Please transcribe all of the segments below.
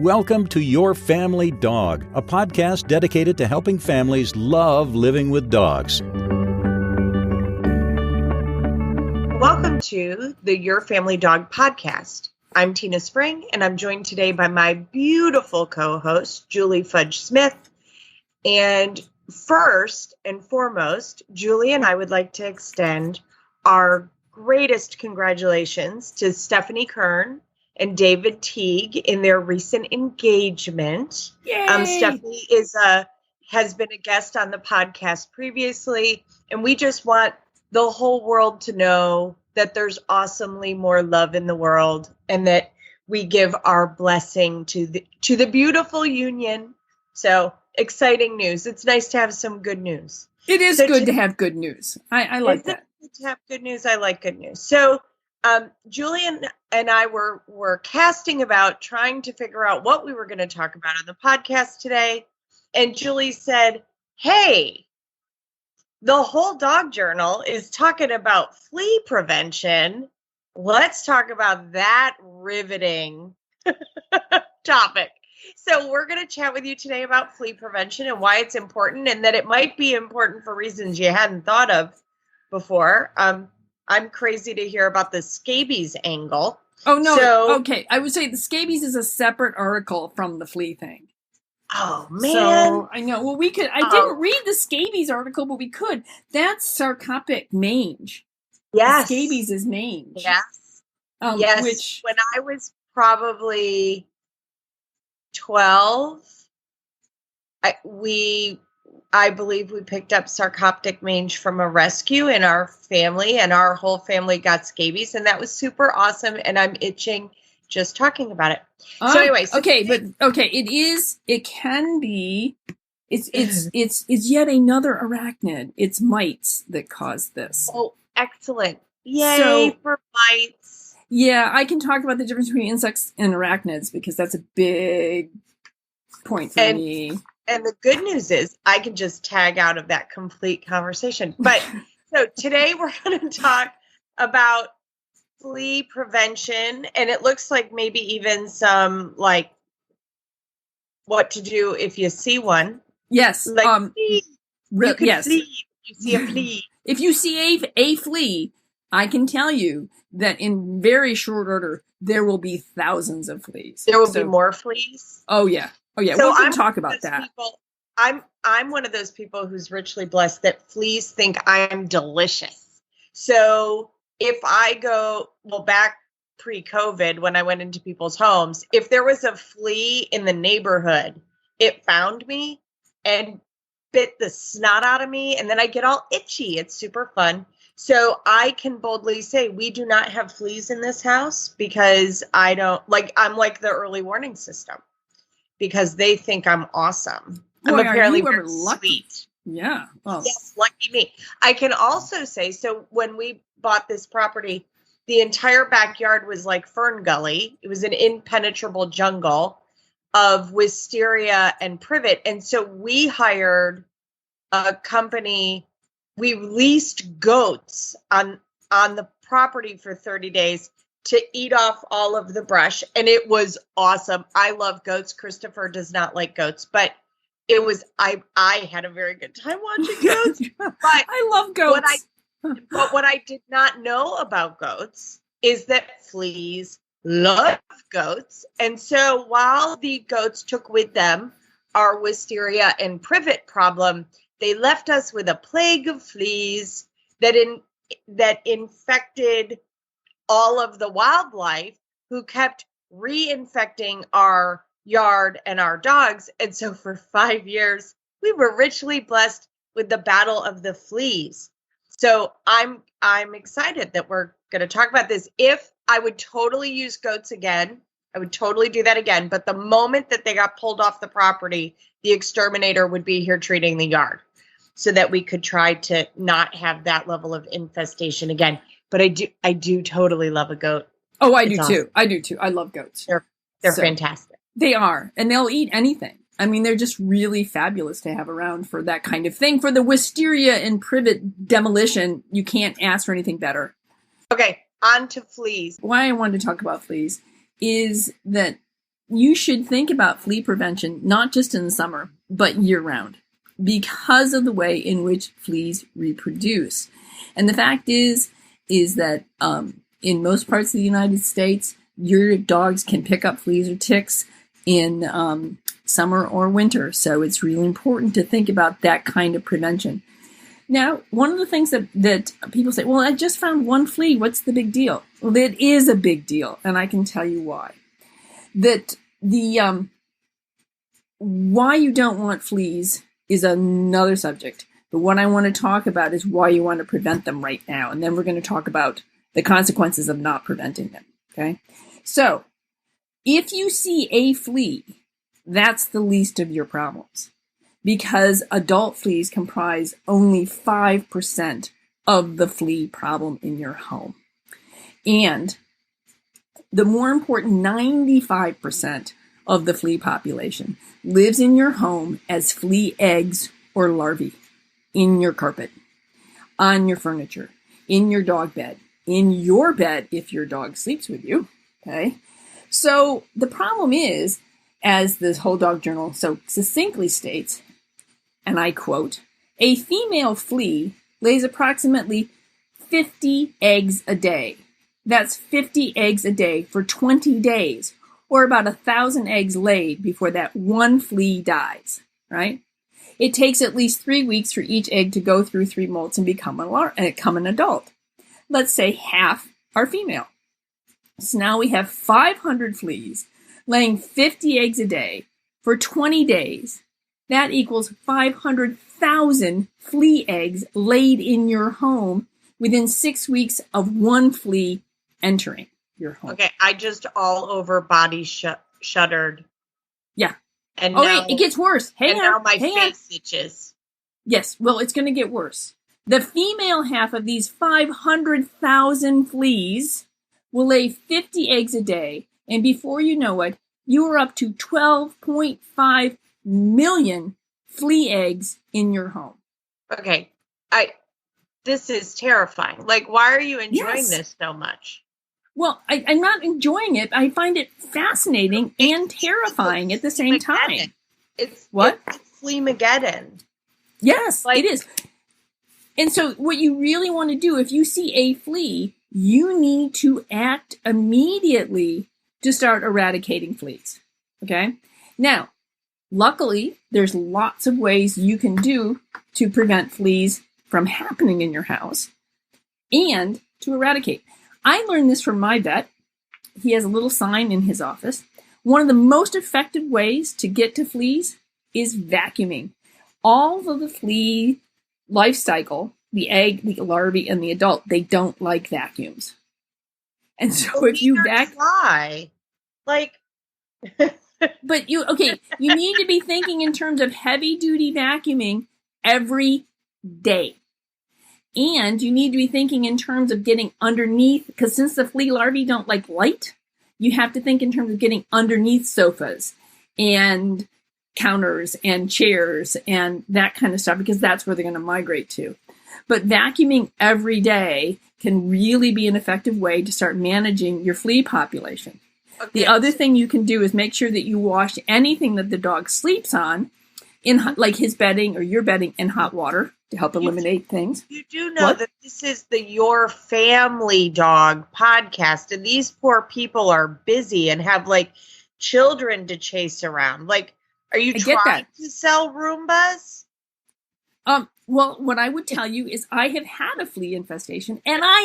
welcome to Your Family Dog, a podcast dedicated to helping families love living with dogs. Welcome to the Your Family Dog podcast. I'm Tina Spring, and I'm joined today by my beautiful co-host, Julie Fudge Smith. And first and foremost, Julie and I would like to extend our greatest congratulations to Stephanie Kern and David Teague in their recent engagement. Yay! Stephanie has been a guest on the podcast previously, and we just want the whole world to know that there's awesomely more love in the world, and that we give our blessing to the beautiful union. So exciting news. It's nice to have some good news. It is good to have good news. I like that. Good to have good news. I like good news. So Julian and I were casting about trying to figure out what we were going to talk about on the podcast today. And Julie said, hey, the whole dog journal is talking about flea prevention. Let's talk about that riveting topic. So we're going to chat with you today about flea prevention and why it's important, and that it might be important for reasons you hadn't thought of before. I'm crazy to hear about the scabies angle. Oh, no. So, okay. I would say the scabies is a separate article from the flea thing. Oh, man. So, I know. Well, we could. I didn't read the scabies article, but we could. That's sarcoptic mange. Yes. Scabies is mange. Yes. Yes. Which, when I was probably 12, I believe we picked up sarcoptic mange from a rescue in our family, and our whole family got scabies, and that was super awesome. And I'm itching just talking about it. So anyway, it's yet another arachnid. It's mites that cause this. Oh, excellent. Yay for mites. Yeah, I can talk about the difference between insects and arachnids because that's a big point for me. And the good news is I can just tag out of that complete conversation. But so today we're going to talk about flea prevention, and it looks like maybe even some like what to do if you see one. Yes. Like you can yes. see if you see a flea. If you see a flea, I can tell you that in very short order, there will be thousands of fleas. There will be more fleas. Oh, yeah. Oh, yeah. So we can talk about that. I'm one of those people who's richly blessed that fleas think I'm delicious. So if I go, back pre-COVID, when I went into people's homes, if there was a flea in the neighborhood, it found me and bit the snot out of me, and then I get all itchy. It's super fun. So I can boldly say we do not have fleas in this house because I'm like the early warning system because they think I'm awesome. Boy, I'm apparently very lucky. Sweet. Yeah. Well. Yes, lucky me. I can also say, so when we bought this property, the entire backyard was like fern gully. It was an impenetrable jungle of wisteria and privet. And so we hired a company. We leased goats on the property for 30 days to eat off all of the brush. And it was awesome. I love goats. Christopher does not like goats, but it was, I had a very good time watching goats. But I love goats. What I did not know about goats is that fleas love goats. And so while the goats took with them our wisteria and privet problem, they left us with a plague of fleas that infected all of the wildlife, who kept reinfecting our yard and our dogs. And so for 5 years, we were richly blessed with the battle of the fleas. So I'm excited that we're going to talk about this. If I would totally use goats again, I would totally do that again. But the moment that they got pulled off the property, the exterminator would be here treating the yard so that we could try to not have that level of infestation again. But I do totally love a goat. Oh, I do too. I do too. I love goats. They're fantastic. They are. And they'll eat anything. I mean, they're just really fabulous to have around for that kind of thing. For the wisteria and privet demolition, you can't ask for anything better. Okay, on to fleas. Why I wanted to talk about fleas is that you should think about flea prevention, not just in the summer, but year round, because of the way in which fleas reproduce. And the fact is that in most parts of the United States, your dogs can pick up fleas or ticks in summer or winter. So it's really important to think about that kind of prevention. Now, one of the things that people say, well, I just found one flea. What's the big deal? Well, it is a big deal, and I can tell you why. That the why you don't want fleas is another subject. But what I want to talk about is why you want to prevent them right now. And then we're going to talk about the consequences of not preventing them. Okay? So, if you see a flea, that's the least of your problems, because adult fleas comprise only 5% of the flea problem in your home. And the more important 95% of the flea population lives in your home as flea eggs or larvae in your carpet, on your furniture, in your dog bed, in your bed if your dog sleeps with you. Okay? So the problem is, as the Whole Dog Journal so succinctly states, and I quote, a female flea lays approximately 50 eggs a day. That's 50 eggs a day for 20 days, or about 1,000 eggs laid before that one flea dies, right? It takes at least 3 weeks for each egg to go through 3 molts and become an adult. Let's say half are female. So now we have 500 fleas laying 50 eggs a day for 20 days. That equals 500,000 flea eggs laid in your home within 6 weeks of one flea entering your home. Okay, I just all over body shuddered. Yeah. And now, it gets worse. Now my face itches. Yes, well, it's going to get worse. The female half of these 500,000 fleas will lay 50 eggs a day, and before you know it, you are up to 12.5 million flea eggs in your home. Okay, this is terrifying. Like, why are you enjoying this so much? Well, I'm not enjoying it. I find it fascinating and terrifying at the same time. It's Fleamageddon. Yes, it is. And so what you really want to do, if you see a flea, you need to act immediately to start eradicating fleas. Okay? Now, luckily, there's lots of ways you can do to prevent fleas from happening in your house and to eradicate. I learned this from my vet. He has a little sign in his office. One of the most effective ways to get to fleas is vacuuming. All of the flea life cycle, the egg, the larvae, and the adult, they don't like vacuums. And so if you why? Like but you need to be thinking in terms of heavy duty vacuuming every day. And you need to be thinking in terms of getting underneath, because since the flea larvae don't like light, you have to think in terms of getting underneath sofas and counters and chairs and that kind of stuff, because that's where they're going to migrate to. But vacuuming every day can really be an effective way to start managing your flea population. Okay. The other thing you can do is make sure that you wash anything that the dog sleeps on, like his bedding or your bedding, in hot water to help eliminate things. You do know that this is the Your Family Dog podcast, and these poor people are busy and have like children to chase around. Like, are you trying to sell Roombas? Well, what I would tell you is I have had a flea infestation, and I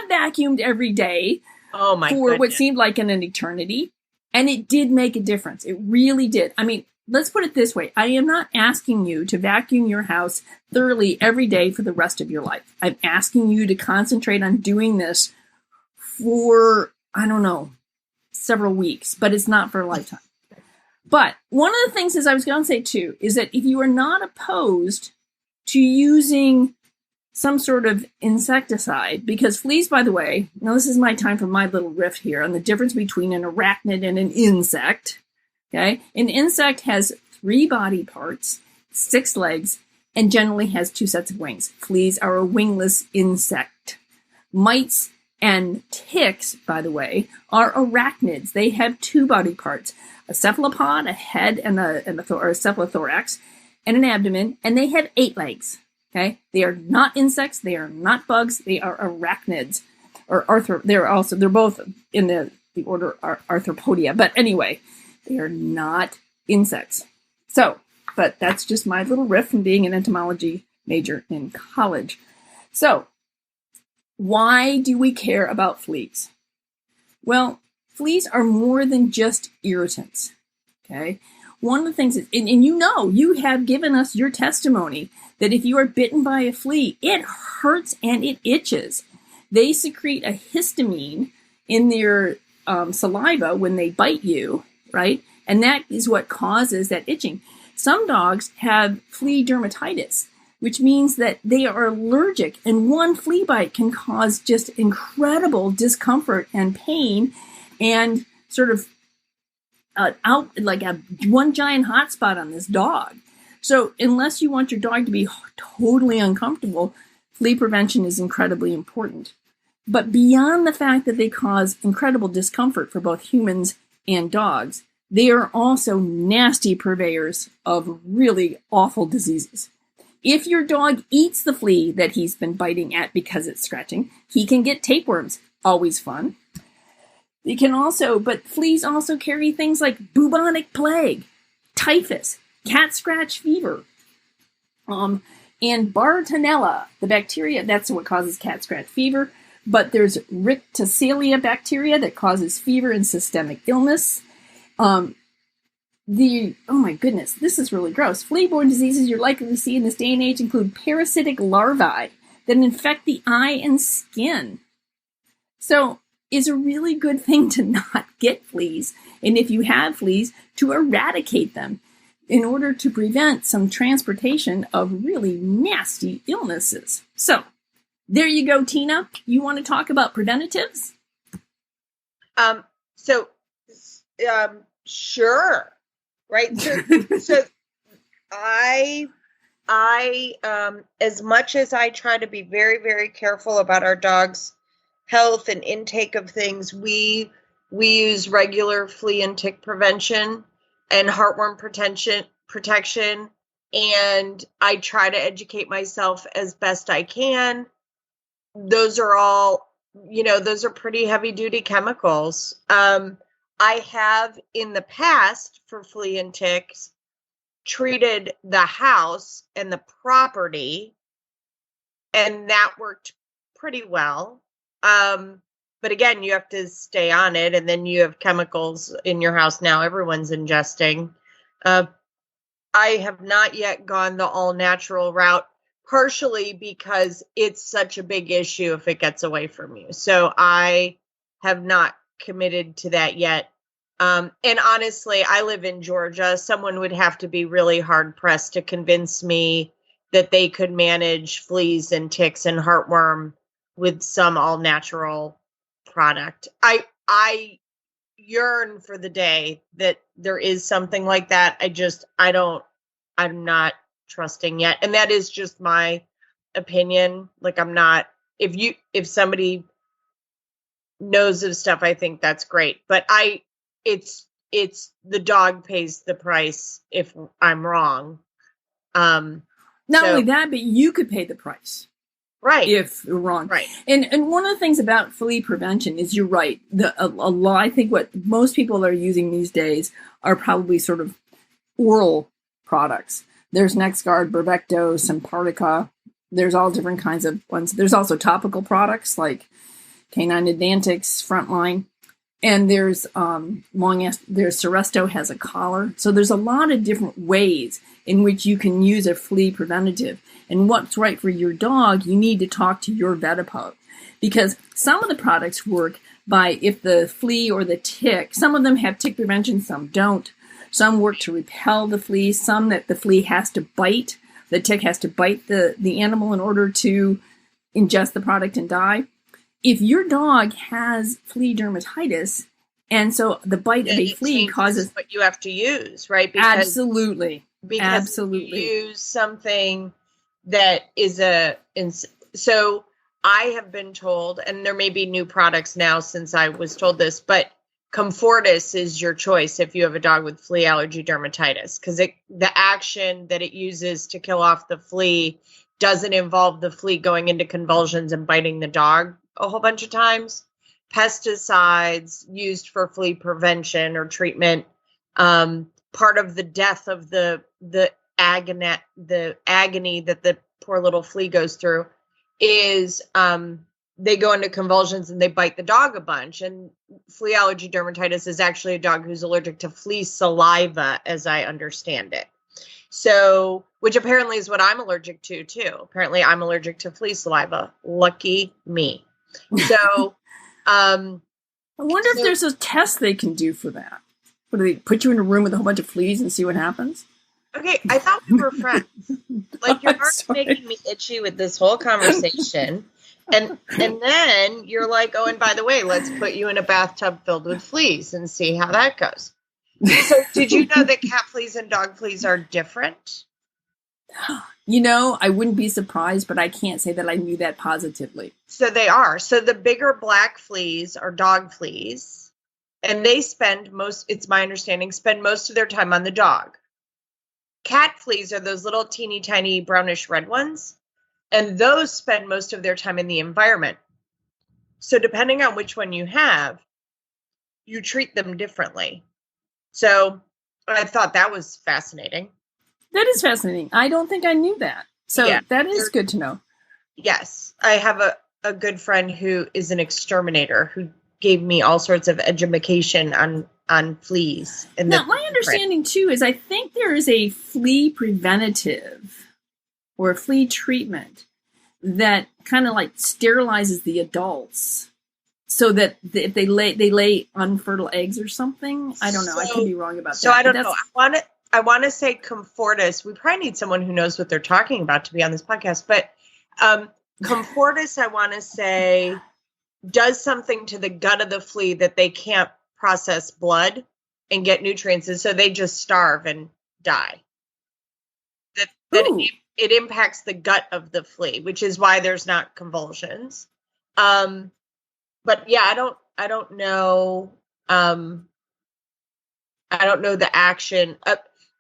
have vacuumed every day for what seemed like an eternity, and it did make a difference. It really did. I mean, let's put it this way. I am not asking you to vacuum your house thoroughly every day for the rest of your life. I'm asking you to concentrate on doing this for, I don't know, several weeks, but it's not for a lifetime. But one of the things is I was going to say too, is that if you are not opposed to using some sort of insecticide, because fleas, by the way, now this is my time for my little riff here on the difference between an arachnid and an insect. Okay, an insect has 3 body parts, 6 legs, and generally has 2 sets of wings. Fleas are a wingless insect. Mites And ticks, by the way, are arachnids. They have two body parts, a cephalopod, a head, and a cephalothorax, and an abdomen, and they have 8 legs. Okay, they are not insects. They are not bugs. They are arachnids, or they're both in the order Arthropodia. But anyway, they are not insects. So, but that's just my little riff from being an entomology major in college. So, why do we care about fleas? Well, fleas are more than just irritants. Okay, one of the things is, and you have given us your testimony that if you are bitten by a flea, it hurts and it itches. They secrete a histamine in their saliva when they bite you, right? And that is what causes that itching. Some dogs have flea dermatitis, which means that they are allergic, and one flea bite can cause just incredible discomfort and pain and sort of out like one giant hot spot on this dog. So unless you want your dog to be totally uncomfortable, flea prevention is incredibly important. But beyond the fact that they cause incredible discomfort for both humans and dogs, they are also nasty purveyors of really awful diseases. If your dog eats the flea that he's been biting at because it's scratching, he can get tapeworms. Always fun. But fleas also carry things like bubonic plague, typhus, cat scratch fever, and Bartonella, the bacteria, that's what causes cat scratch fever. But there's Rickettsia bacteria that causes fever and systemic illness. Oh my goodness, this is really gross. Flea-borne diseases you're likely to see in this day and age include parasitic larvae that infect the eye and skin. So it's a really good thing to not get fleas, and if you have fleas, to eradicate them in order to prevent some transportation of really nasty illnesses. So there you go, Tina. You want to talk about preventatives? Sure. Right. So I as much as I try to be very, very careful about our dogs' health and intake of things, we use regular flea and tick prevention and heartworm protection. And I try to educate myself as best I can. Those are all, those are pretty heavy duty chemicals. I have in the past for flea and ticks treated the house and the property, and that worked pretty well. But again, you have to stay on it, and then you have chemicals in your house now everyone's ingesting. I have not yet gone the all natural route, partially because it's such a big issue if it gets away from you. So I have not committed to that yet. And honestly, I live in Georgia. Someone would have to be really hard pressed to convince me that they could manage fleas and ticks and heartworm with some all natural product. I yearn for the day that there is something like that. I'm not trusting yet. And that is just my opinion. Like, I'm not, if somebody knows of stuff, I think that's great. But it's the dog pays the price if I'm wrong. Not only that, but you could pay the price. Right. If you're wrong. Right. And one of the things about flea prevention is you're right. I think what most people are using these days are probably sort of oral products. There's NexGard, Bravecto, Simparica. There's all different kinds of ones. There's also topical products like Canine Advantix, Frontline. And there's Seresto has a collar. So there's a lot of different ways in which you can use a flea preventative. And what's right for your dog, you need to talk to your vet about. Because some of the products work by if the flea or the tick, some of them have tick prevention, some don't. Some work to repel the flea, some that the flea has to bite. The tick has to bite the animal in order to ingest the product and die. If your dog has flea dermatitis, and so the bite of a flea causes what you have to use, right? Absolutely. Because you use something that is so I have been told, and there may be new products now since I was told this, but Comfortis is your choice if you have a dog with flea allergy dermatitis, because the action that it uses to kill off the flea doesn't involve the flea going into convulsions and biting the dog a whole bunch of times. Pesticides used for flea prevention or treatment, part of the death of the agony that the poor little flea goes through is they go into convulsions and they bite the dog a bunch. And flea allergy dermatitis is actually a dog who's allergic to flea saliva, as I understand it. So, which apparently is what I'm allergic to too. Apparently I'm allergic to flea saliva. Lucky me. So, I wonder if there's a test they can do for that. What, do they put you in a room with a whole bunch of fleas and see what happens? Okay, I thought we were friends. Like, you're making me itchy with this whole conversation. And then you're like, oh, and by the way, let's put you in a bathtub filled with fleas and see how that goes. So did you know that cat fleas and dog fleas are different? You know, I wouldn't be surprised, but I can't say that I knew that positively. So they are. So the bigger black fleas are dog fleas, and they it's my understanding, spend most of their time on the dog. Cat fleas are those little teeny tiny brownish red ones, and those spend most of their time in the environment. So depending on which one you have, you treat them differently. So I thought that was fascinating. That is fascinating. I don't think I knew that. So yeah, that is good to know. Yes. I have a good friend who is an exterminator who gave me all sorts of education on fleas. Now, my understanding too is I think there is a flea preventative or a flea treatment that kind of like sterilizes the adults so that if they lay unfertile eggs or something. I don't know. I could be wrong about that. So I don't know. I want to say Comfortis. We probably need someone who knows what they're talking about to be on this podcast. But Comfortis, I want to say, does something to the gut of the flea that they can't process blood and get nutrients, and so they just starve and die. It impacts the gut of the flea, which is why there's not convulsions. But yeah, I don't know. I don't know the action.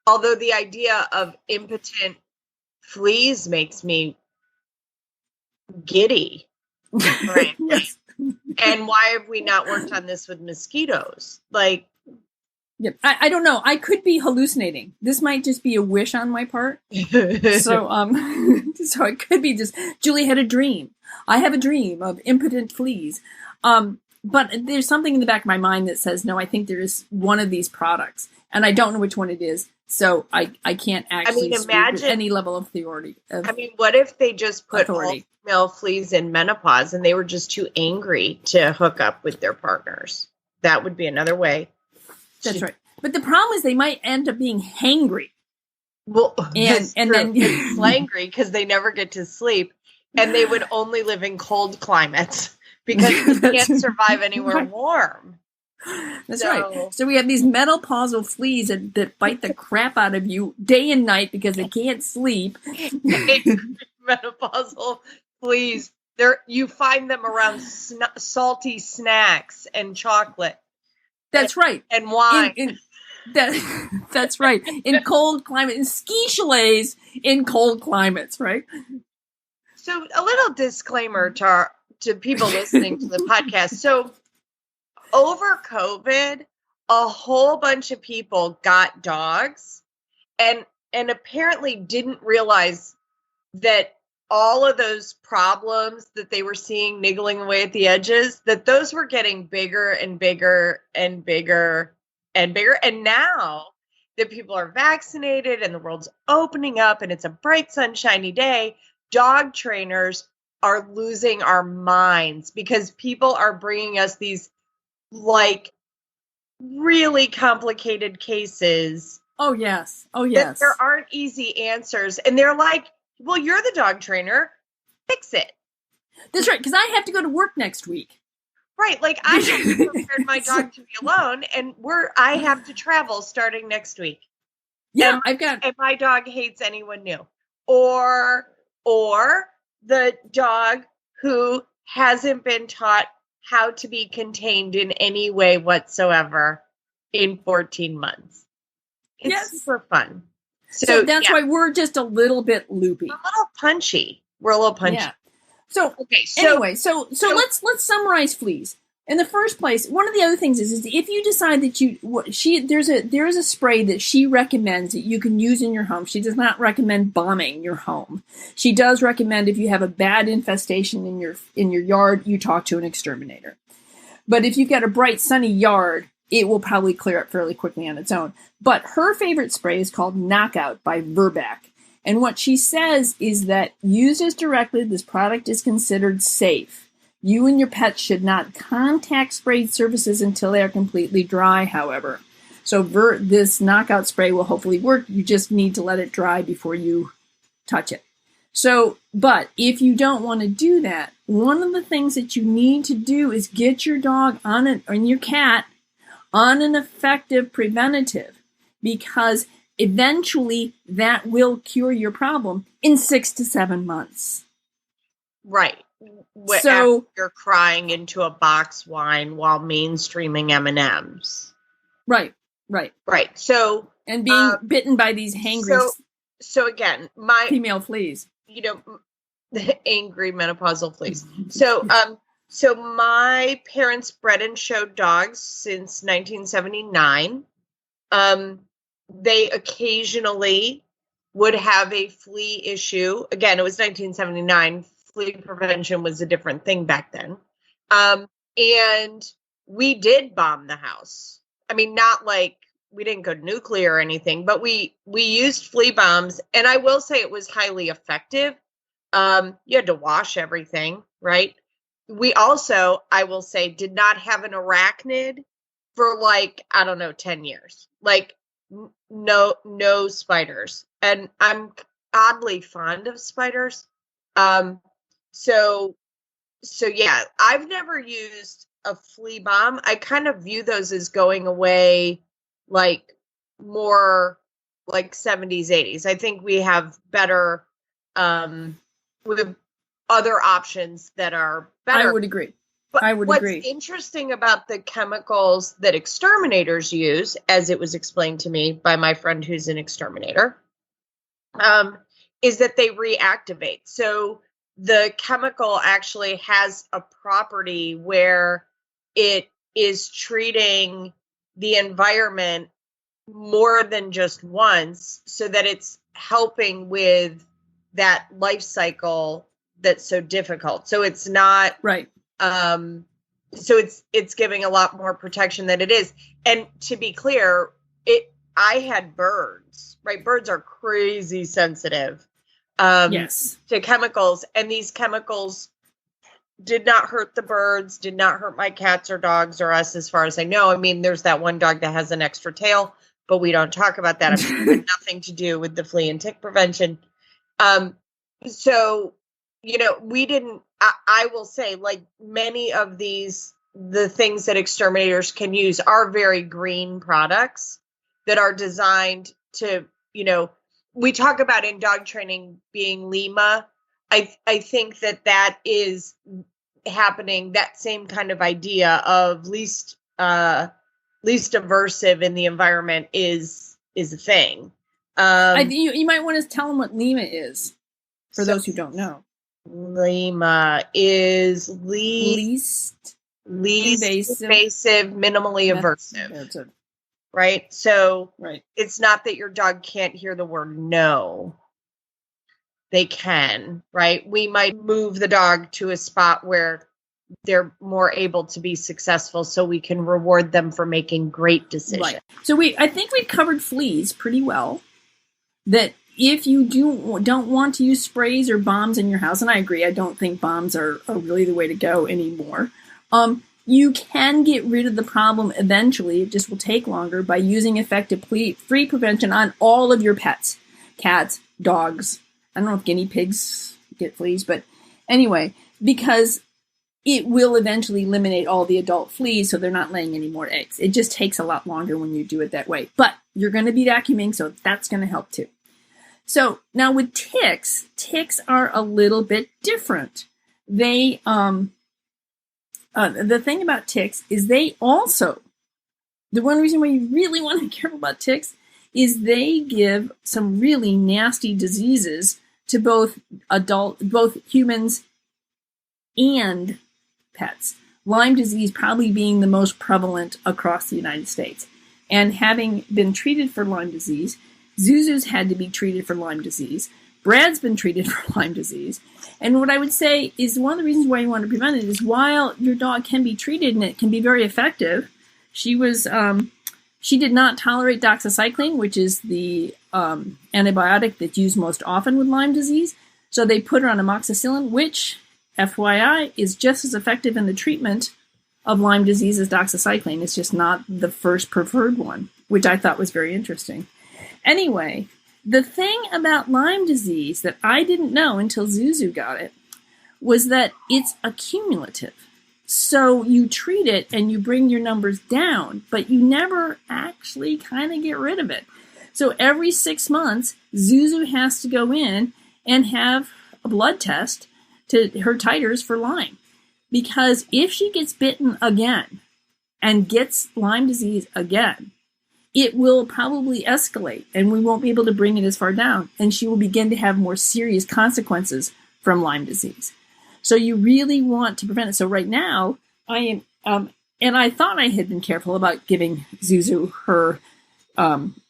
Although the idea of impotent fleas makes me giddy. Right? Yes. And why have we not worked on this with mosquitoes? Like, yeah, I don't know. I could be hallucinating. This might just be a wish on my part. So, so it could be just Julie had a dream. I have a dream of impotent fleas. But there's something in the back of my mind that says, no, I think there is one of these products, and I don't know which one it is. So I can't actually imagine any level of authority. What if they just put all female fleas in menopause and they were just too angry to hook up with their partners? That would be another way. That's right. But the problem is they might end up being hangry. Well, and then slangry because they never get to sleep, and they would only live in cold climates because they can't survive anywhere warm. That's right. So we have these menopausal fleas that bite the crap out of you day and night because they can't sleep. Menopausal fleas. You find them around salty snacks and chocolate. That's right. And wine. That's right. In cold climate, in ski chalets in cold climates, right? So a little disclaimer to people listening to the podcast. So over COVID, a whole bunch of people got dogs and apparently didn't realize that all of those problems that they were seeing niggling away at the edges, that those were getting bigger and bigger and bigger and bigger. And now that people are vaccinated and the world's opening up and it's a bright, sunshiny day, dog trainers are losing our minds because people are bringing us these like really complicated cases. Oh, yes. Oh, yes. There aren't easy answers. And they're like, well, you're the dog trainer. Fix it. That's right. Because I have to go to work next week. Right. Like I have prepared my dog to be alone and I have to travel starting next week. Yeah. And my dog hates anyone new. Or the dog who hasn't been taught how to be contained in any way whatsoever in 14 months. It's super fun. So that's why we're just a little bit loopy. A little punchy. We're a little punchy. Yeah. So anyway, so let's summarize fleas. In the first place, one of the other things is if you decide that there is a spray that she recommends that you can use in your home. She does not recommend bombing your home. She does recommend if you have a bad infestation in your yard, you talk to an exterminator. But if you've got a bright sunny yard, it will probably clear up fairly quickly on its own. But her favorite spray is called Knockout by Verback. And what she says is that used as directed, this product is considered safe. You and your pets should not contact sprayed surfaces until they are completely dry, however. So this Knockout spray will hopefully work. You just need to let it dry before you touch it. So, but if you don't want to do that, one of the things that you need to do is get your dog and your cat on an effective preventative, because eventually that will cure your problem in 6 to 7 months. Right. So after you're crying into a box wine while mainstreaming M&Ms. Right. So and being bitten by these hangry. So again, my female fleas. The angry menopausal fleas. So my parents bred and showed dogs since 1979. They occasionally would have a flea issue. Again, it was 1979. Flea prevention was a different thing back then. And we did bomb the house. I mean, not like we didn't go nuclear or anything, but we used flea bombs. And I will say it was highly effective. You had to wash everything, right? We also, I will say, did not have an arachnid for 10 years. No spiders. And I'm oddly fond of spiders. So yeah, I've never used a flea bomb. I kind of view those as going away more like 70s, 80s. I think we have better, with other options that are better. I would agree. But what's interesting about the chemicals that exterminators use, as it was explained to me by my friend who's an exterminator, is that they reactivate. So the chemical actually has a property where it is treating the environment more than just once, so that it's helping with that life cycle that's so difficult. So it's not right. So it's giving a lot more protection than it is. And to be clear, I had birds, right? Birds are crazy sensitive to chemicals, and these chemicals did not hurt the birds, did not hurt my cats or dogs or us, as far as I know. I mean, there's that one dog that has an extra tail, but we don't talk about that. I mean, it had nothing to do with the flea and tick prevention. So, we didn't, I will say, many of the things that exterminators can use are very green products that are designed to, we talk about in dog training being Lima. I think that is happening. That same kind of idea of least aversive in the environment is a thing. You might want to tell them what Lima is, for those who don't know. Lima is least invasive, minimally aversive. Right? So it's not that your dog can't hear the word no. They can, right? We might move the dog to a spot where they're more able to be successful, so we can reward them for making great decisions. Right. So I think we covered fleas pretty well. That if you don't want to use sprays or bombs in your house, and I agree, I don't think bombs are really the way to go anymore. You can get rid of the problem eventually. It just will take longer by using effective flea prevention on all of your pets, cats, dogs. I don't know if guinea pigs get fleas, but anyway, because it will eventually eliminate all the adult fleas, so they're not laying any more eggs. It just takes a lot longer when you do it that way. But you're going to be vacuuming, so that's going to help too. So now with ticks are a little bit different they the thing about ticks is they also, the one reason why you really want to be careful about ticks is they give some really nasty diseases to both humans and pets. Lyme disease probably being the most prevalent across the United States. And having been treated for Lyme disease, Zuzu's had to be treated for Lyme disease. Brad's been treated for Lyme disease. And what I would say is one of the reasons why you want to prevent it is while your dog can be treated and it can be very effective, she did not tolerate doxycycline, which is the antibiotic that's used most often with Lyme disease. So they put her on amoxicillin, which, FYI, is just as effective in the treatment of Lyme disease as doxycycline. It's just not the first preferred one, which I thought was very interesting. Anyway, the thing about Lyme disease that I didn't know until Zuzu got it was that it's accumulative. So you treat it and you bring your numbers down, but you never actually kind of get rid of it. So every 6 months, Zuzu has to go in and have a blood test to her titers for Lyme. Because if she gets bitten again and gets Lyme disease again, it will probably escalate and we won't be able to bring it as far down. And she will begin to have more serious consequences from Lyme disease. So you really want to prevent it. So right now, I am, and I thought I had been careful about giving Zuzu her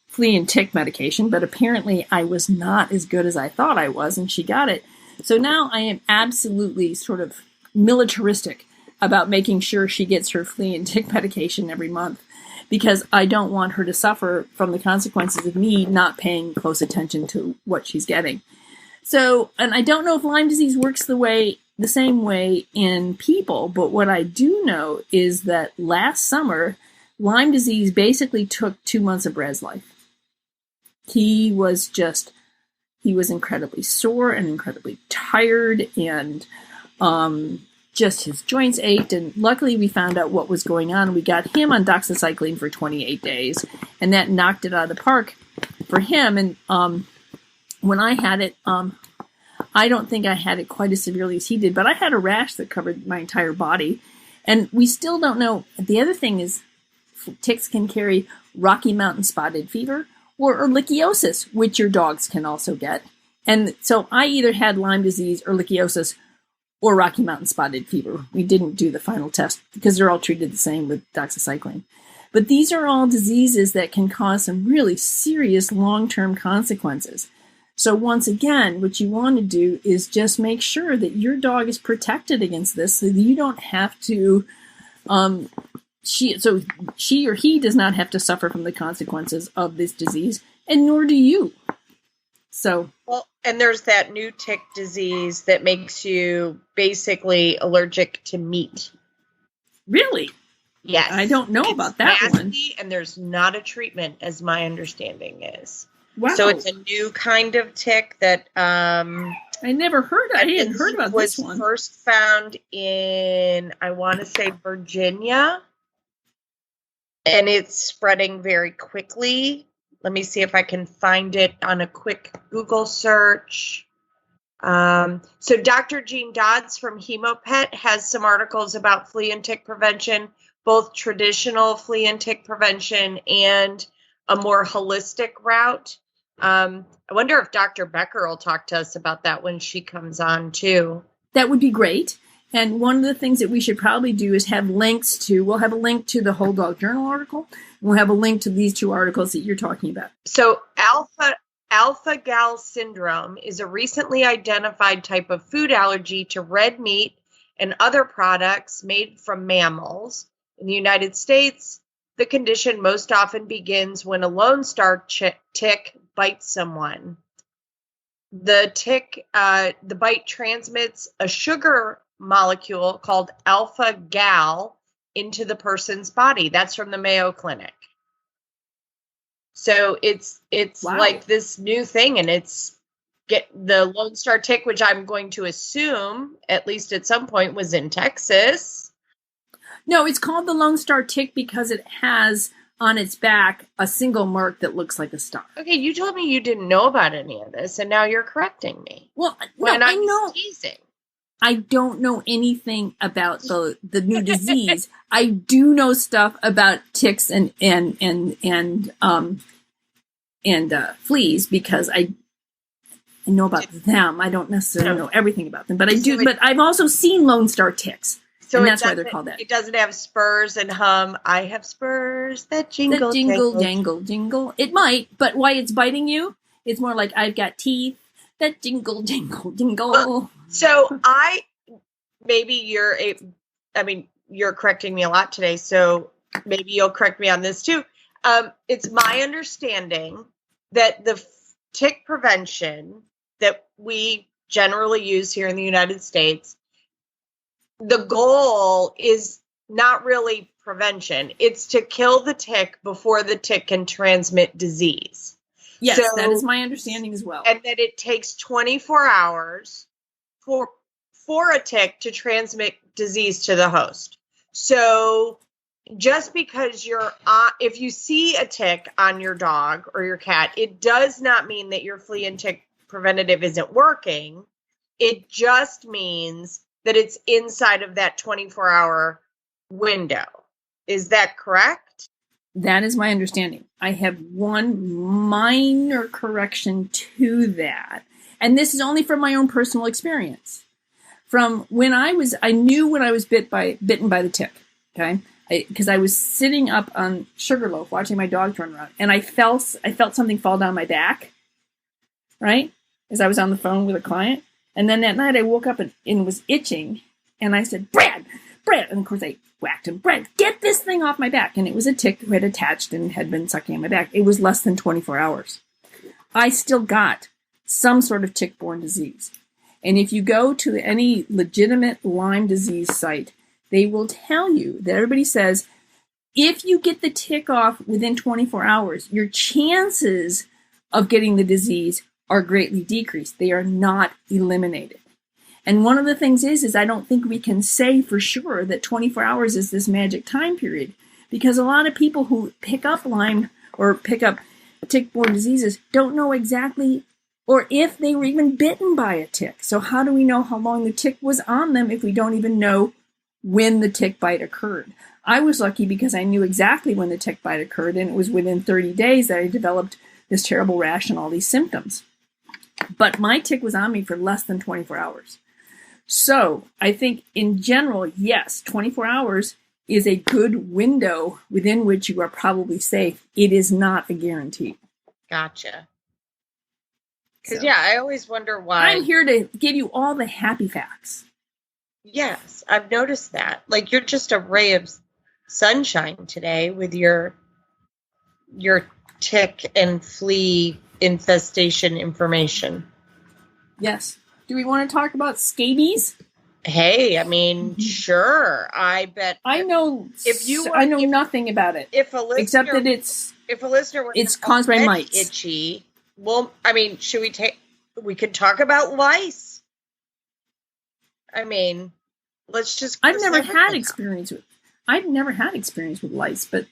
flea and tick medication, but apparently I was not as good as I thought I was, and she got it. So now I am absolutely sort of militaristic about making sure she gets her flea and tick medication every month, because I don't want her to suffer from the consequences of me not paying close attention to what she's getting. So, and I don't know if Lyme disease works the same way in people, but what I do know is that last summer, Lyme disease basically took 2 months of Brad's life. He was incredibly sore and incredibly tired, and just his joints ached. And luckily we found out what was going on. We got him on doxycycline for 28 days, and that knocked it out of the park for him. And when I had it, I don't think I had it quite as severely as he did, but I had a rash that covered my entire body. And we still don't know. The other thing is ticks can carry Rocky Mountain spotted fever or ehrlichiosis, which your dogs can also get. And so I either had Lyme disease, ehrlichiosis, or Rocky Mountain spotted fever. We didn't do the final test because they're all treated the same with doxycycline. But these are all diseases that can cause some really serious long-term consequences. So once again, what you want to do is just make sure that your dog is protected against this, so that you don't have to, she or he does not have to suffer from the consequences of this disease, and nor do you. So, well, and there's that new tick disease that makes you basically allergic to meat. Really? Yes. I don't know about that nasty, one. And there's not a treatment, as my understanding is. Wow. So it's a new kind of tick that I hadn't heard about this one. Was first found in, I want to say, Virginia, and it's spreading very quickly. Let me see if I can find it on a quick Google search. So Dr. Jean Dodds from Hemopet has some articles about flea and tick prevention, both traditional flea and tick prevention and a more holistic route. I wonder if Dr. Becker will talk to us about that when she comes on too. That would be great. And one of the things that we should probably do is have links to, we'll have a link to the Whole Dog Journal article. We'll have a link to these two articles that you're talking about. So alpha-gal syndrome is a recently identified type of food allergy to red meat and other products made from mammals. In the United States, the condition most often begins when a Lone Star tick bites someone. The bite transmits a sugar molecule called alpha-gal into the person's body. That's from the Mayo Clinic. So it's wow. Like this new thing, and the Lone Star tick, which I'm going to assume, at least at some point, was in Texas. No, it's called the Lone Star tick because it has on its back a single mark that looks like a star. Okay, you told me you didn't know about any of this, and now you're correcting me. Well, no, I know. Teasing. I don't know anything about the new disease. I do know stuff about ticks and fleas because I know about them. I don't necessarily know everything about them, but I do. But I've also seen Lone Star ticks, and that's why they're called that. It doesn't have spurs and hum. I have spurs that jingle, jangle, jingle. It might, but why it's biting you? It's more like I've got teeth that jingle, jingle, jingle. So you're correcting me a lot today, so maybe you'll correct me on this too. It's my understanding that the tick prevention that we generally use here in the United States, the goal is not really prevention. It's to kill the tick before the tick can transmit disease. Yes, that is my understanding as well. And that it takes 24 hours for a tick to transmit disease to the host. So just because if you see a tick on your dog or your cat, it does not mean that your flea and tick preventative isn't working. It just means that it's inside of that 24-hour window. Is that correct? That is my understanding. I have one minor correction to that. And this is only from my own personal experience. From when I knew when I was bitten by the tick, okay? Because I was sitting up on Sugarloaf watching my dog run around, and I felt something fall down my back, right? As I was on the phone with a client. And then that night I woke up and it was itching, and I said, Brad! And of course I whacked him. Brad, get this thing off my back. And it was a tick who had attached and had been sucking on my back. It was less than 24 hours. I still got some sort of tick-borne disease. And if you go to any legitimate Lyme disease site, they will tell you that everybody says, if you get the tick off within 24 hours, your chances of getting the disease are greatly decreased. They are not eliminated. And one of the things is I don't think we can say for sure that 24 hours is this magic time period, because a lot of people who pick up Lyme or pick up tick-borne diseases don't know exactly or if they were even bitten by a tick. So how do we know how long the tick was on them if we don't even know when the tick bite occurred? I was lucky because I knew exactly when the tick bite occurred, and it was within 30 days that I developed this terrible rash and all these symptoms. But my tick was on me for less than 24 hours. So I think in general, yes, 24 hours is a good window within which you are probably safe. It is not a guarantee. Gotcha. Because, I always wonder why. I'm here to give you all the happy facts. Yes, I've noticed that. Like, you're just a ray of sunshine today with your tick and flea infestation information. Yes. Do we want to talk about scabies? Hey, I mean, sure. I bet. I know nothing about it. Except that it's caused by mites. Itchy. Well, I mean, we could talk about lice. I mean, let's just. I've never had experience with lice, but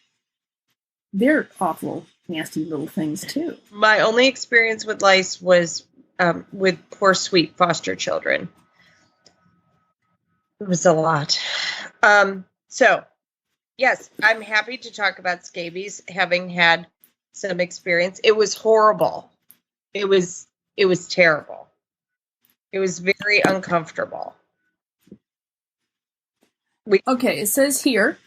they're awful, nasty little things too. My only experience with lice was with poor, sweet foster children. It was a lot. So, yes, I'm happy to talk about scabies, having had some experience. It was horrible. It was terrible. It was very uncomfortable. Okay, it says here,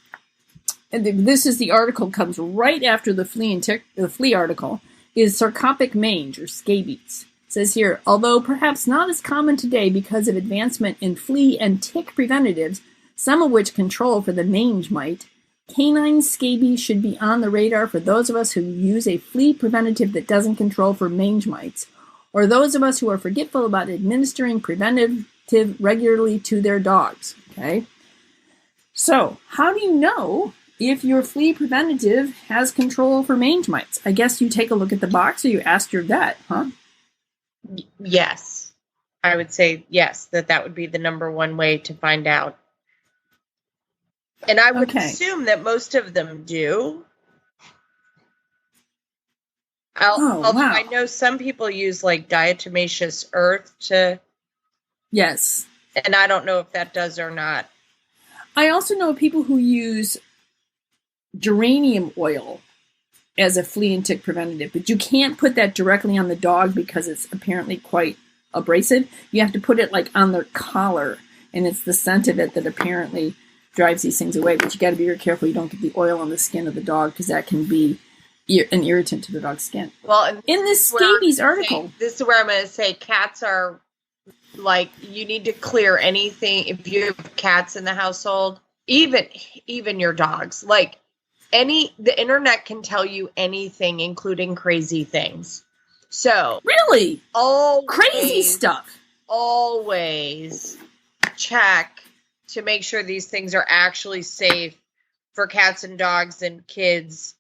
and this is the article comes right after the flea article, is sarcopic mange or scabies. It says here, although perhaps not as common today because of advancement in flea and tick preventatives, some of which control for the mange mite, canine scabies should be on the radar for those of us who use a flea preventative that doesn't control for mange mites, or those of us who are forgetful about administering preventative regularly to their dogs. Okay? So, how do you know if your flea preventative has control for mange mites? I guess you take a look at the box or you ask your vet, huh? Yes. I would say yes, that would be the number one way to find out. And I would assume that most of them do. Although I know some people use like diatomaceous earth to... Yes. And I don't know if that does or not. I also know people who use geranium oil as a flea and tick preventative, but you can't put that directly on the dog because it's apparently quite abrasive. You have to put it like on their collar, and it's the scent of it that apparently drives these things away. But you got to be very careful you don't get the oil on the skin of the dog, because that can be an irritant to the dog's skin. Well, in this scabies article, this is where I'm going to say cats are like, you need to clear anything if you have cats in the household, even your dogs. Like the internet can tell you anything, including crazy things. So really, always, crazy stuff. Always check to make sure these things are actually safe for cats and dogs and kids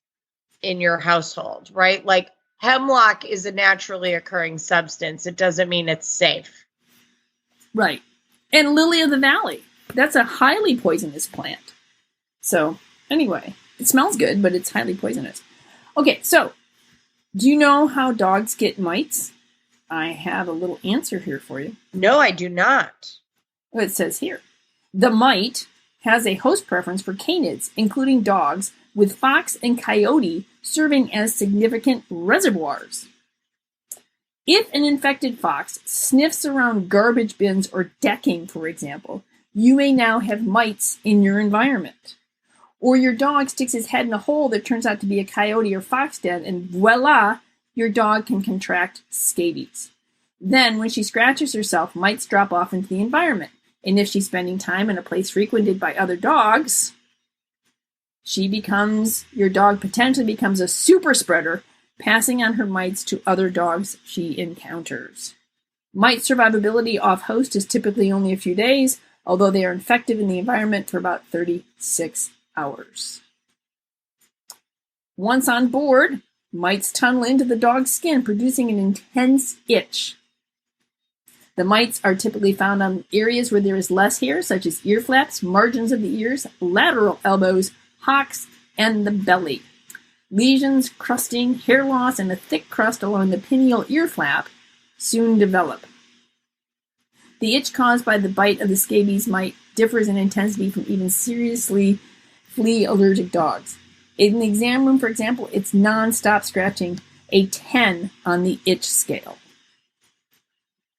in your household, right? Like hemlock is a naturally occurring substance. It doesn't mean it's safe. Right. And lily of the valley. That's a highly poisonous plant. So anyway, it smells good, but it's highly poisonous. Okay, so do you know how dogs get mites? I have a little answer here for you. No, I do not. Well, it says here, the mite has a host preference for canids, including dogs, with fox and coyote serving as significant reservoirs. If an infected fox sniffs around garbage bins or decking, for example, you may now have mites in your environment. Or your dog sticks his head in a hole that turns out to be a coyote or fox den, and voila, your dog can contract scabies. Then, when she scratches herself, mites drop off into the environment. And if she's spending time in a place frequented by other dogs, your dog potentially becomes a super spreader, passing on her mites to other dogs she encounters. Mite survivability off host is typically only a few days, although they are infective in the environment for about 36 hours. Once on board, mites tunnel into the dog's skin, producing an intense itch. The mites are typically found on areas where there is less hair, such as ear flaps, margins of the ears, lateral elbows, hocks, and the belly. Lesions, crusting, hair loss, and a thick crust along the pineal ear flap soon develop. The itch caused by the bite of the scabies mite differs in intensity from even seriously flea-allergic dogs. In the exam room, for example, it's non-stop scratching, a 10 on the itch scale.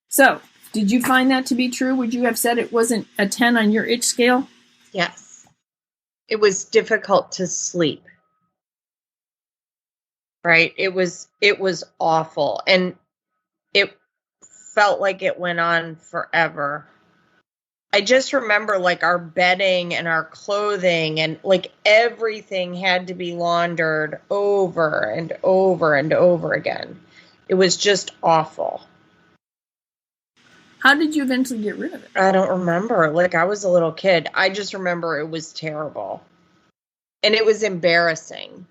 So, did you find that to be true? Would you have said it wasn't a 10 on your itch scale? Yes. It was difficult to sleep. Right? It was awful. And it felt like it went on forever. I just remember like our bedding and our clothing and like everything had to be laundered over and over and over again. It was just awful. How did you eventually get rid of it? I don't remember. Like I was a little kid. I just remember it was terrible. And it was embarrassing.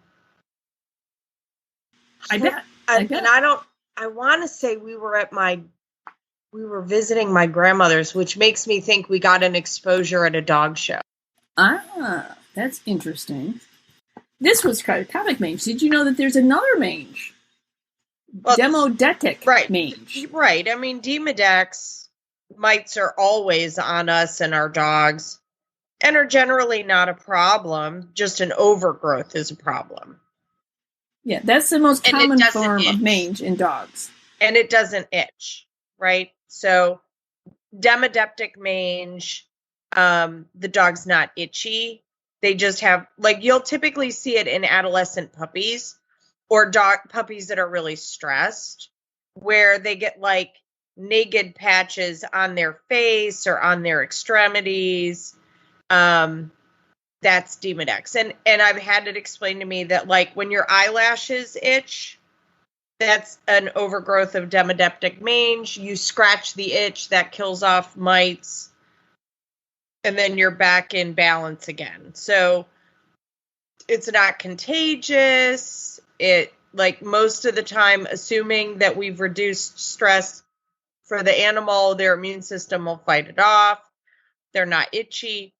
I bet. And I want to say we were visiting my grandmother's, which makes me think we got an exposure at a dog show. Ah, that's interesting. This was comic mange. Did you know that there's another mange? Well, Demodetic mange. Right. I mean, Demodex mites are always on us and our dogs and are generally not a problem. Just an overgrowth is a problem. Yeah, that's the most common form of mange in dogs. And it doesn't itch, right? So Demodetic mange, the dog's not itchy. They just have, like, you'll typically see it in adolescent puppies or dog puppies that are really stressed, where they get like naked patches on their face or on their extremities. That's Demodex. And I've had it explained to me that like when your eyelashes itch, that's an overgrowth of Demodetic mange. You scratch the itch, that kills off mites, and then you're back in balance again. So it's not contagious. It, like, most of the time, assuming that we've reduced stress for the animal, their immune system will fight it off. They're not itchy.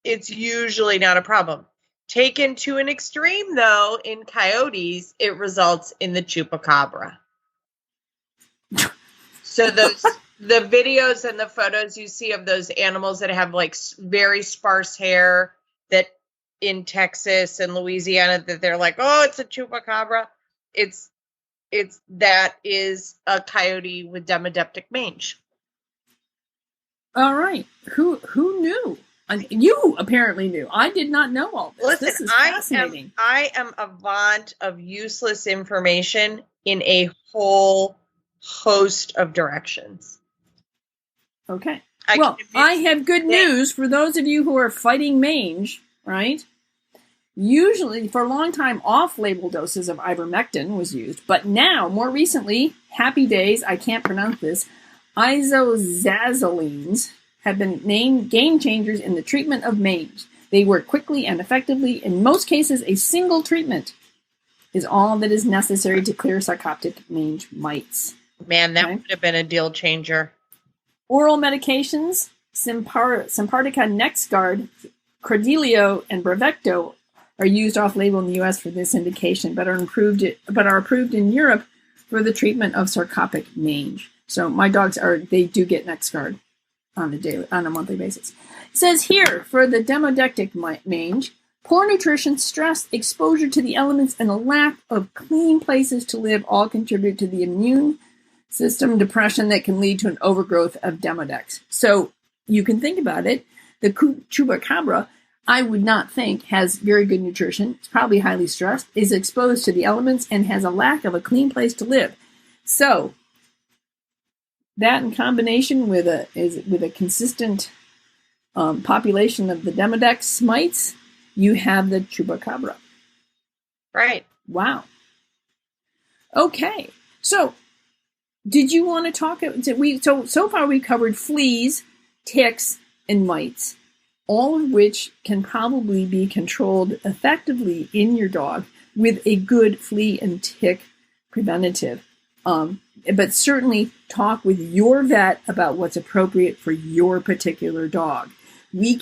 It's usually not a problem. Taken to an extreme, though, in coyotes, it results in the chupacabra. So the videos and the photos you see of those animals that have like very sparse hair that in Texas and Louisiana that they're like, oh, it's a chupacabra. That is a coyote with demodectic mange. All right. Who knew? You apparently knew. I did not know all this. Listen, this is fascinating. I am a font of useless information in a whole host of directions. Okay. I have good news for those of you who are fighting mange, right? Usually, for a long time, off-label doses of ivermectin was used, but now, more recently, happy days, I can't pronounce this, isozazolines have been named game changers in the treatment of mange. They work quickly and effectively. In most cases, a single treatment is all that is necessary to clear sarcoptic mange mites. Man, that would have been a deal changer. Oral medications, Symparica NexGard, Credelio, and Bravecto are used off-label in the U.S. for this indication, but are approved in Europe for the treatment of sarcoptic mange. So my dogs they do get NexGard on a monthly basis. It says here, for the demodectic mange, poor nutrition, stress, exposure to the elements, and a lack of clean places to live all contribute to the immune system depression that can lead to an overgrowth of demodex. So you can think about it. The chupacabra, I would not think, has very good nutrition. It's probably highly stressed, is exposed to the elements, and has a lack of a clean place to live. So that in combination with a consistent population of the demodex mites, you have the chupacabra. Right. Wow. Okay. So did you want to talk? So far we covered fleas, ticks, and mites, all of which can probably be controlled effectively in your dog with a good flea and tick preventative. But certainly talk with your vet about what's appropriate for your particular dog. We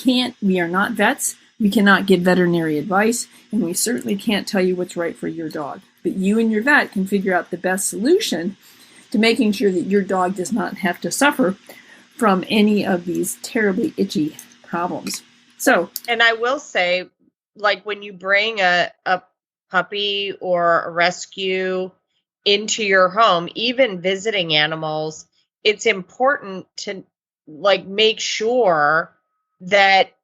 are not vets. We cannot give veterinary advice, and we certainly can't tell you what's right for your dog. But you and your vet can figure out the best solution to making sure that your dog does not have to suffer from any of these terribly itchy problems. So, and I will say, like when you bring a puppy or a rescue into your home, even visiting animals, it's important to like make sure that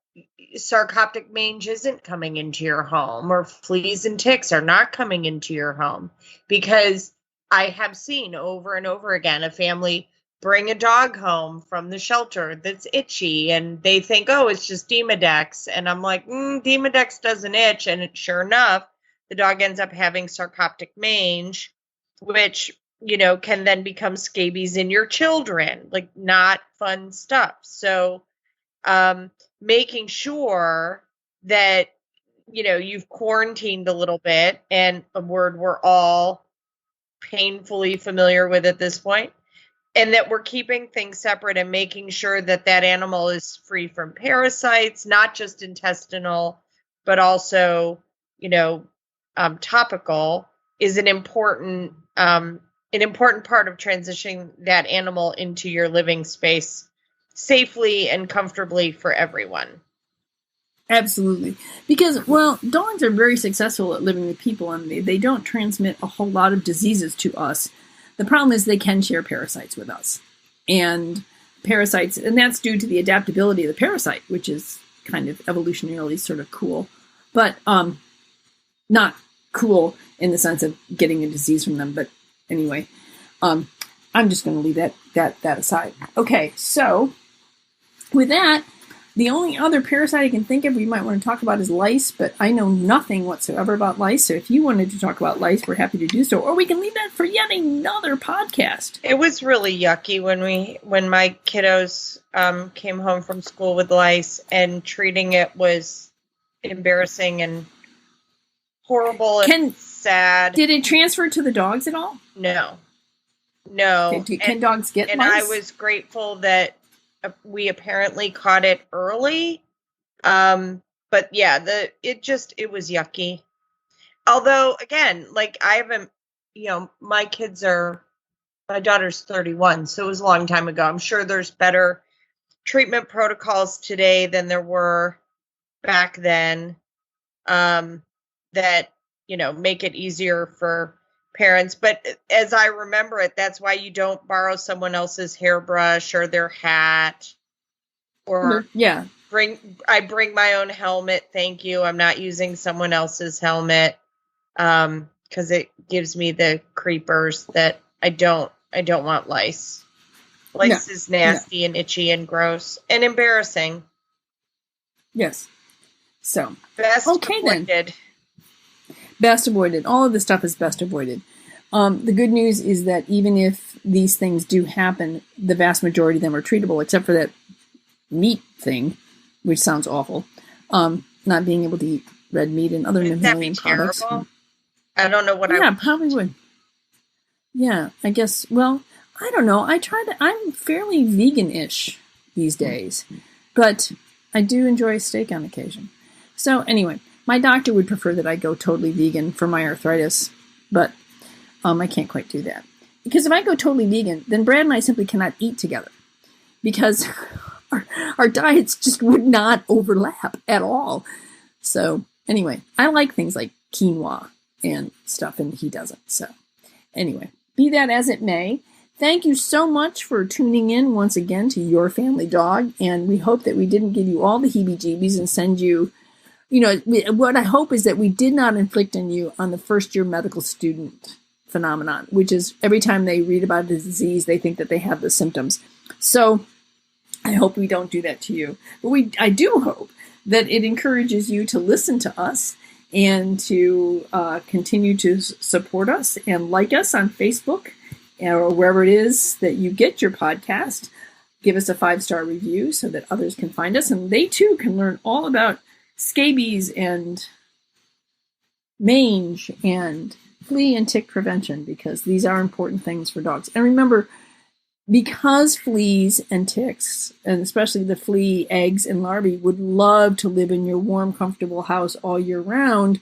sarcoptic mange isn't coming into your home or fleas and ticks are not coming into your home, because I have seen over and over again a family bring a dog home from the shelter that's itchy and they think, oh, it's just Demodex. And I'm like, Demodex doesn't itch. And sure enough, the dog ends up having sarcoptic mange, which, can then become scabies in your children, like not fun stuff. So making sure that, you've quarantined a little bit, and a word we're all painfully familiar with at this point, and that we're keeping things separate and making sure that that animal is free from parasites, not just intestinal, but also, topical, is an important part of transitioning that animal into your living space safely and comfortably for everyone. Absolutely. Because, dogs are very successful at living with people, and they don't transmit a whole lot of diseases to us. The problem is they can share parasites with us. And parasites, and that's due to the adaptability of the parasite, which is kind of evolutionarily sort of cool. But not cool in the sense of getting a disease from them. But anyway, I'm just going to leave that aside. Okay, so with that, the only other parasite I can think of we might want to talk about is lice, but I know nothing whatsoever about lice. So if you wanted to talk about lice, we're happy to do so, or we can leave that for yet another podcast. It was really yucky when my kiddos came home from school with lice, and treating it was embarrassing and horrible and sad. Did it transfer to the dogs at all? No. Okay, can dogs get lice? And I was grateful that we apparently caught it early. But yeah, it was yucky. Although again, like I haven't, my kids are My daughter's 31, so it was a long time ago. I'm sure there's better treatment protocols today than there were back then, that, make it easier for parents. But as I remember it, that's why you don't borrow someone else's hairbrush or their hat, or I bring my own helmet. Thank you. I'm not using someone else's helmet, because it gives me the creepers that I don't want lice. Lice is nasty and itchy and gross and embarrassing. Yes. So best avoided. Then. Best avoided. All of this stuff is best avoided. The good news is that even if these things do happen, the vast majority of them are treatable, except for that meat thing, which sounds awful. Not being able to eat red meat and other mammalian products. I don't know what probably would. Yeah, I guess. Well, I don't know. I'm fairly vegan-ish these days, but I do enjoy steak on occasion. So anyway, my doctor would prefer that I go totally vegan for my arthritis, but I can't quite do that. Because if I go totally vegan, then Brad and I simply cannot eat together, because our diets just would not overlap at all. So anyway, I like things like quinoa and stuff, and he doesn't. So anyway, be that as it may, thank you so much for tuning in once again to Your Family Dog, and we hope that we didn't give you all the heebie-jeebies and send you, what I hope is that we did not inflict on you on the first-year medical student phenomenon, which is every time they read about a disease, they think that they have the symptoms. So I hope we don't do that to you. But I do hope that it encourages you to listen to us and to continue to support us and like us on Facebook or wherever it is that you get your podcast. Give us a 5-star review so that others can find us, and they too can learn all about scabies and mange and flea and tick prevention, because these are important things for dogs. And remember, because fleas and ticks, and especially the flea eggs and larvae, would love to live in your warm, comfortable house all year round,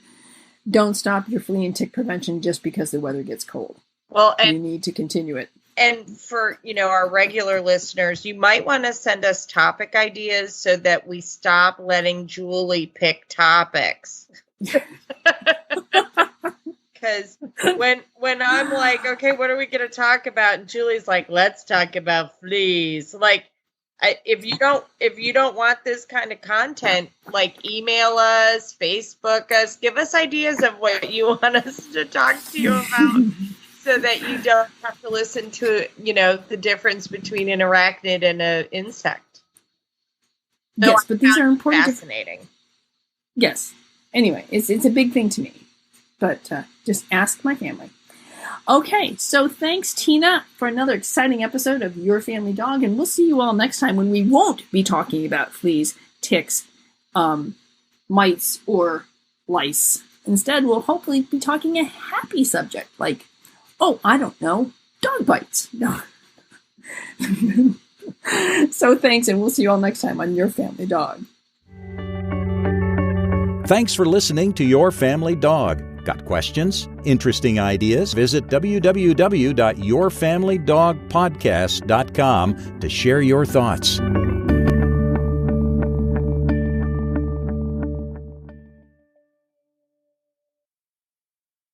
don't stop your flea and tick prevention just because the weather gets cold. Well, you need to continue it. And for, our regular listeners, you might want to send us topic ideas so that we stop letting Julie pick topics. Because when I'm like, okay, what are we going to talk about? And Julie's like, let's talk about fleas. Like, if you don't want this kind of content, like, email us, Facebook us, give us ideas of what you want us to talk to you about, so that you don't have to listen to, the difference between an arachnid and an insect. So yes, but these are important. Fascinating. Yes. Anyway, it's a big thing to me. But just ask my family. Okay, so thanks, Tina, for another exciting episode of Your Family Dog. And we'll see you all next time, when we won't be talking about fleas, ticks, mites, or lice. Instead, we'll hopefully be talking a happy subject, like, I don't know, dog bites. No. So thanks, and we'll see you all next time on Your Family Dog. Thanks for listening to Your Family Dog. Got questions? Interesting ideas? Visit www.yourfamilydogpodcast.com to share your thoughts.